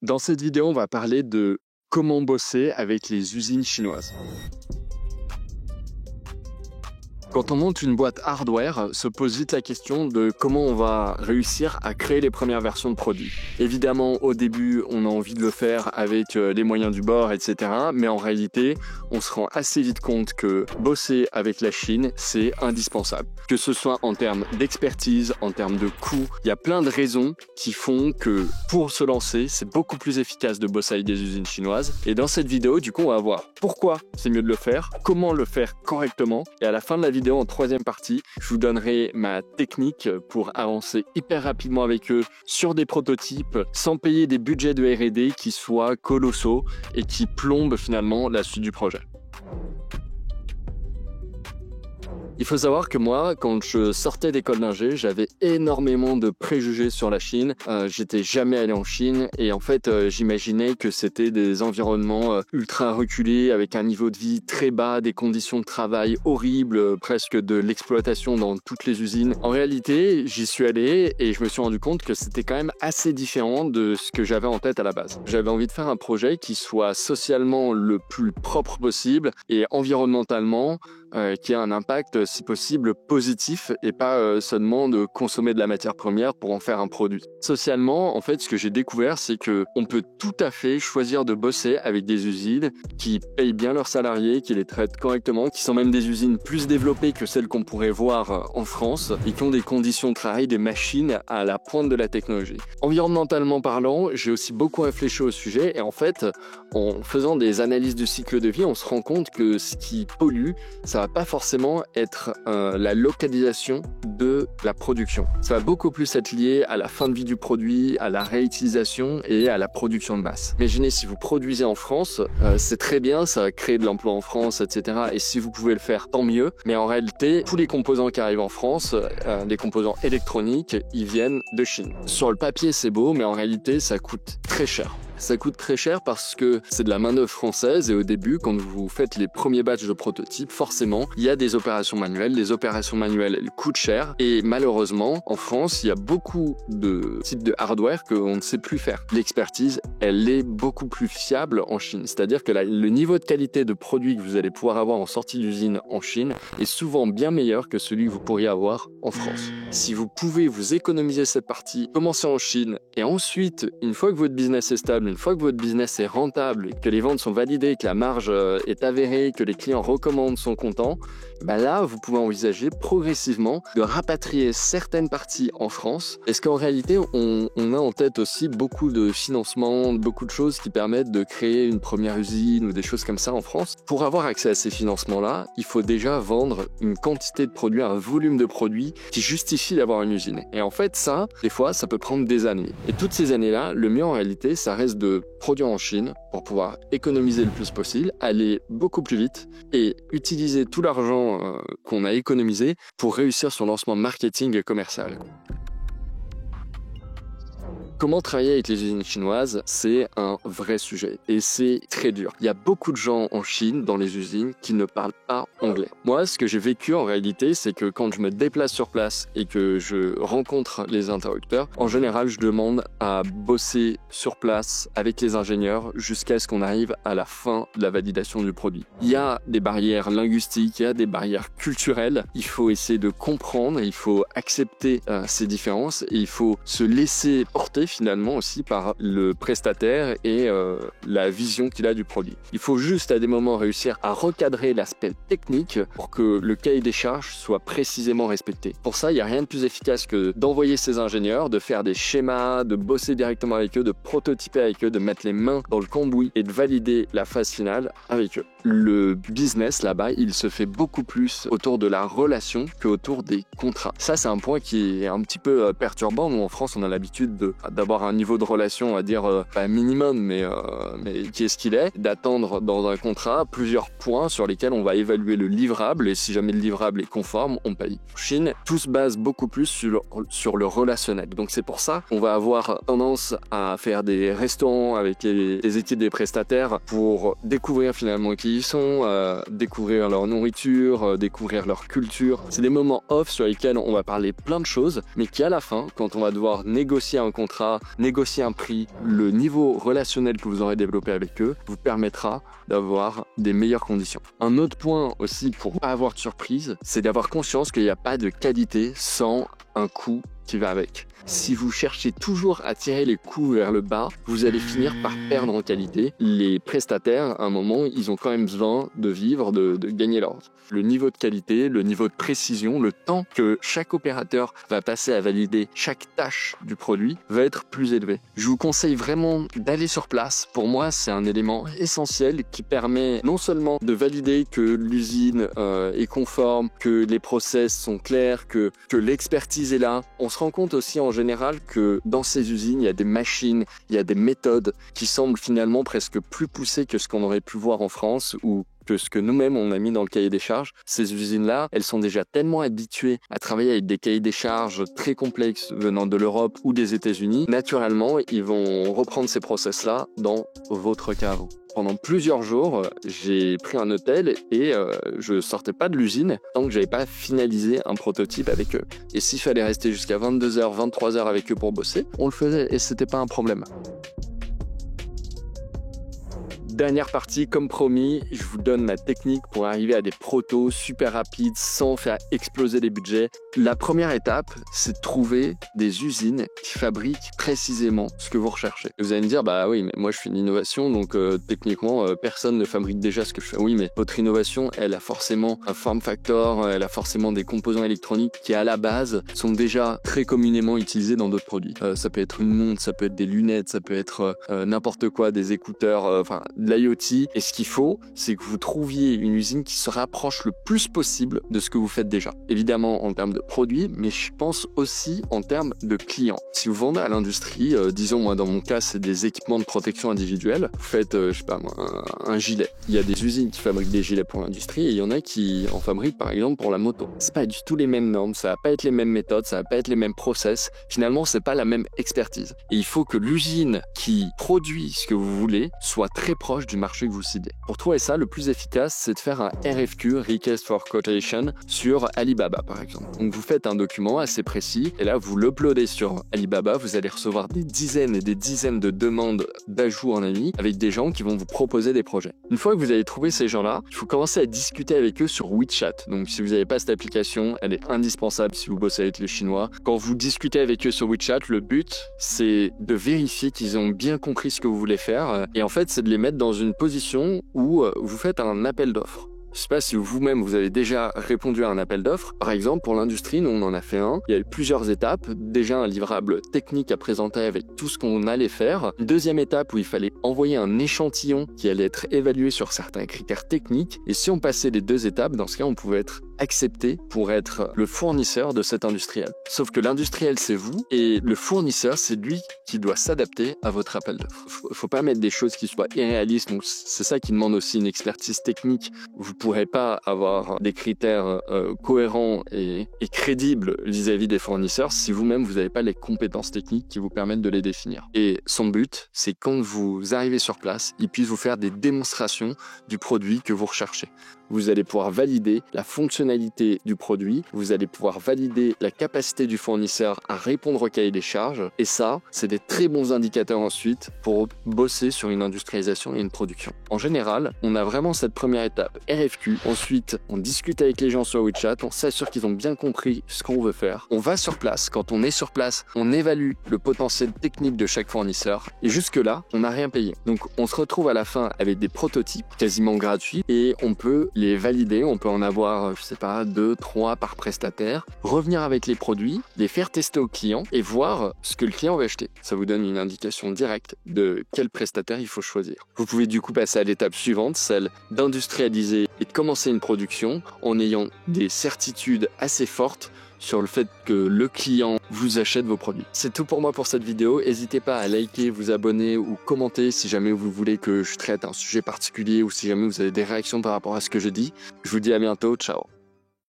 Dans cette vidéo, on va parler de comment bosser avec les usines chinoises. Quand on monte une boîte hardware, se pose vite la question de comment on va réussir à créer les premières versions de produits. Évidemment, au début, on a envie de le faire avec les moyens du bord, etc. Mais en réalité, on se rend assez vite compte que bosser avec la Chine, c'est indispensable. Que ce soit en termes d'expertise, en termes de coûts, il y a plein de raisons qui font que pour se lancer, c'est beaucoup plus efficace de bosser avec des usines chinoises. Et dans cette vidéo, du coup, on va voir pourquoi c'est mieux de le faire, comment le faire correctement. Et à la fin de la vidéo, en troisième partie, je vous donnerai ma technique pour avancer hyper rapidement avec eux sur des prototypes sans payer des budgets de R&D qui soient colossaux et qui plombent finalement la suite du projet. Il faut savoir que moi, quand je sortais d'école d'ingé, j'avais énormément de préjugés sur la Chine. J'étais jamais allé en Chine et en fait, j'imaginais que c'était des environnements ultra reculés avec un niveau de vie très bas, des conditions de travail horribles, presque de l'exploitation dans toutes les usines. En réalité, j'y suis allé et je me suis rendu compte que c'était quand même assez différent de ce que j'avais en tête à la base. J'avais envie de faire un projet qui soit socialement le plus propre possible et environnementalement qui a un impact, si possible, positif et pas seulement de consommer de la matière première pour en faire un produit. Socialement, en fait, ce que j'ai découvert, c'est que on peut tout à fait choisir de bosser avec des usines qui payent bien leurs salariés, qui les traitent correctement, qui sont même des usines plus développées que celles qu'on pourrait voir en France et qui ont des conditions de travail, des machines à la pointe de la technologie. Environnementalement parlant, j'ai aussi beaucoup réfléchi au sujet et en fait, en faisant des analyses du cycle de vie, on se rend compte que ce qui pollue, ça va pas forcément être la localisation de la production. Ça va beaucoup plus être lié à la fin de vie du produit, à la réutilisation et à la production de masse. Imaginez si vous produisez en France, c'est très bien, ça va créer de l'emploi en France, etc. Et si vous pouvez le faire, tant mieux. Mais en réalité, tous les composants qui arrivent en France, les composants électroniques, ils viennent de Chine. Sur le papier, c'est beau, mais en réalité, ça coûte très cher. Ça coûte très cher parce que c'est de la main-d'œuvre française et au début, quand vous faites les premiers batchs de prototypes, forcément, il y a des opérations manuelles. Les opérations manuelles, elles coûtent cher et malheureusement, en France, il y a beaucoup de types de hardware qu'on ne sait plus faire. L'expertise, elle est beaucoup plus fiable en Chine. C'est-à-dire que le niveau de qualité de produit que vous allez pouvoir avoir en sortie d'usine en Chine est souvent bien meilleur que celui que vous pourriez avoir en France. Si vous pouvez vous économiser cette partie, commencer en Chine et ensuite, une fois que votre business est stable, une fois que votre business est rentable, que les ventes sont validées, que la marge est avérée, que les clients recommandent, sont contents, là, vous pouvez envisager progressivement de rapatrier certaines parties en France. Est-ce qu'en réalité, on a en tête aussi beaucoup de financements, beaucoup de choses qui permettent de créer une première usine ou des choses comme ça en France? Pour avoir accès à ces financements-là, il faut déjà vendre une quantité de produits, un volume de produits qui justifie d'avoir une usine. Et en fait, ça, des fois, ça peut prendre des années. Et toutes ces années-là, le mieux en réalité, ça reste de produire en Chine pour pouvoir économiser le plus possible, aller beaucoup plus vite et utiliser tout l'argent qu'on a économisé pour réussir son lancement marketing et commercial. Comment travailler avec les usines chinoises, c'est un vrai sujet et c'est très dur. Il y a beaucoup de gens en Chine, dans les usines, qui ne parlent pas anglais. Moi, ce que j'ai vécu en réalité, c'est que quand je me déplace sur place et que je rencontre les interlocuteurs, en général, je demande à bosser sur place avec les ingénieurs jusqu'à ce qu'on arrive à la fin de la validation du produit. Il y a des barrières linguistiques, il y a des barrières culturelles. Il faut essayer de comprendre, il faut accepter ces différences et il faut se laisser porter finalement aussi par le prestataire et la vision qu'il a du produit. Il faut juste à des moments réussir à recadrer l'aspect technique pour que le cahier des charges soit précisément respecté. Pour ça, il n'y a rien de plus efficace que d'envoyer ses ingénieurs, de faire des schémas, de bosser directement avec eux, de prototyper avec eux, de mettre les mains dans le cambouis et de valider la phase finale avec eux. Le business là-bas, il se fait beaucoup plus autour de la relation qu'autour des contrats. Ça, c'est un point qui est un petit peu perturbant. Nous, en France, on a l'habitude d'avoir un niveau de relation, à dire pas minimum, mais qui est ce qu'il est, d'attendre dans un contrat plusieurs points sur lesquels on va évaluer le livrable et si jamais le livrable est conforme, on paye. En Chine, tout se base beaucoup plus sur le relationnel. Donc c'est pour ça qu'on va avoir tendance à faire des restaurants avec les équipes des prestataires pour découvrir finalement qui ils sont, découvrir leur nourriture, découvrir leur culture. C'est des moments off sur lesquels on va parler plein de choses, mais qui à la fin, quand on va devoir négocier un contrat pourra négocier un prix. Le niveau relationnel que vous aurez développé avec eux vous permettra d'avoir des meilleures conditions. Un autre point aussi pour pas avoir de surprise, c'est d'avoir conscience qu'il n'y a pas de qualité sans un coût qui va avec. Si vous cherchez toujours à tirer les coûts vers le bas, vous allez finir par perdre en qualité. Les prestataires, à un moment, ils ont quand même besoin de vivre, de gagner leur vie. Le niveau de qualité, le niveau de précision, le temps que chaque opérateur va passer à valider chaque tâche du produit va être plus élevé. Je vous conseille vraiment d'aller sur place. Pour moi, c'est un élément essentiel qui permet non seulement de valider que l'usine est conforme, que les process sont clairs, que l'expertise est là. On se rend compte aussi en général que dans ces usines, il y a des machines, il y a des méthodes qui semblent finalement presque plus poussées que ce qu'on aurait pu voir en France ou que ce que nous-mêmes on a mis dans le cahier des charges. Ces usines-là, elles sont déjà tellement habituées à travailler avec des cahiers des charges très complexes venant de l'Europe ou des États-Unis. Naturellement, ils vont reprendre ces process-là dans votre cas avant. Pendant plusieurs jours, j'ai pris un hôtel et je sortais pas de l'usine tant que j'avais pas finalisé un prototype avec eux. Et s'il fallait rester jusqu'à 22h, 23h avec eux pour bosser, on le faisait et c'était pas un problème. Dernière partie, comme promis, je vous donne ma technique pour arriver à des protos super rapides sans faire exploser les budgets. La première étape, c'est de trouver des usines qui fabriquent précisément ce que vous recherchez. Vous allez me dire, bah oui, mais moi je fais une innovation, donc techniquement, personne ne fabrique déjà ce que je fais. Oui, mais votre innovation, elle a forcément un form factor, elle a forcément des composants électroniques qui, à la base, sont déjà très communément utilisés dans d'autres produits. Ça peut être une montre, ça peut être des lunettes, ça peut être n'importe quoi, des écouteurs, enfin l'IoT. Et ce qu'il faut, c'est que vous trouviez une usine qui se rapproche le plus possible de ce que vous faites déjà. Évidemment en termes de produits, mais je pense aussi en termes de clients. Si vous vendez à l'industrie, disons moi dans mon cas c'est des équipements de protection individuelle, vous faites je sais pas moi, un gilet. Il y a des usines qui fabriquent des gilets pour l'industrie et il y en a qui en fabriquent par exemple pour la moto. C'est pas du tout les mêmes normes, ça va pas être les mêmes méthodes, ça va pas être les mêmes process. Finalement c'est pas la même expertise. Et il faut que l'usine qui produit ce que vous voulez soit très proche du marché que vous ciblez. Pour trouver ça, le plus efficace, c'est de faire un RFQ, Request for Quotation, sur Alibaba par exemple. Donc vous faites un document assez précis et là vous l'uploadez sur Alibaba, vous allez recevoir des dizaines et des dizaines de demandes d'ajout en ami avec des gens qui vont vous proposer des projets. Une fois que vous avez trouvé ces gens-là, il faut commencer à discuter avec eux sur WeChat. Donc si vous n'avez pas cette application, elle est indispensable si vous bossez avec les Chinois. Quand vous discutez avec eux sur WeChat, le but c'est de vérifier qu'ils ont bien compris ce que vous voulez faire et en fait c'est de les mettre dans une position où vous faites un appel d'offres. Je ne sais pas si vous-même vous avez déjà répondu à un appel d'offres. Par exemple, pour l'industrie, nous on en a fait un. Il y a eu plusieurs étapes. Déjà un livrable technique à présenter avec tout ce qu'on allait faire. Une deuxième étape où il fallait envoyer un échantillon qui allait être évalué sur certains critères techniques. Et si on passait les deux étapes, dans ce cas on pouvait être accepté pour être le fournisseur de cet industriel. Sauf que l'industriel c'est vous et le fournisseur c'est lui qui doit s'adapter à votre appel d'offres. Faut pas mettre des choses qui soient irréalistes. Donc c'est ça qui demande aussi une expertise technique. Vous pourrez pas avoir des critères cohérents et crédibles vis-à-vis des fournisseurs si vous-même vous n'avez pas les compétences techniques qui vous permettent de les définir. Et son but, c'est quand vous arrivez sur place, il puisse vous faire des démonstrations du produit que vous recherchez. Vous allez pouvoir valider la fonctionnalité du produit, vous allez pouvoir valider la capacité du fournisseur à répondre au cahier des charges. Et ça, c'est des très bons indicateurs ensuite pour bosser sur une industrialisation et une production. En général, on a vraiment cette première étape, RFQ. Ensuite, on discute avec les gens sur WeChat, on s'assure qu'ils ont bien compris ce qu'on veut faire. On va sur place. Quand on est sur place, on évalue le potentiel technique de chaque fournisseur. Et jusque-là, on n'a rien payé. Donc, on se retrouve à la fin avec des prototypes quasiment gratuits et on peut les valider, on peut en avoir, je sais pas, 2, 3 par prestataire, revenir avec les produits, les faire tester au client et voir ce que le client va acheter. Ça vous donne une indication directe de quel prestataire il faut choisir. Vous pouvez du coup passer à l'étape suivante, celle d'industrialiser et de commencer une production en ayant des certitudes assez fortes sur le fait que le client vous achète vos produits. C'est tout pour moi pour cette vidéo. N'hésitez pas à liker, vous abonner ou commenter si jamais vous voulez que je traite un sujet particulier ou si jamais vous avez des réactions par rapport à ce que je dis. Je vous dis à bientôt. Ciao.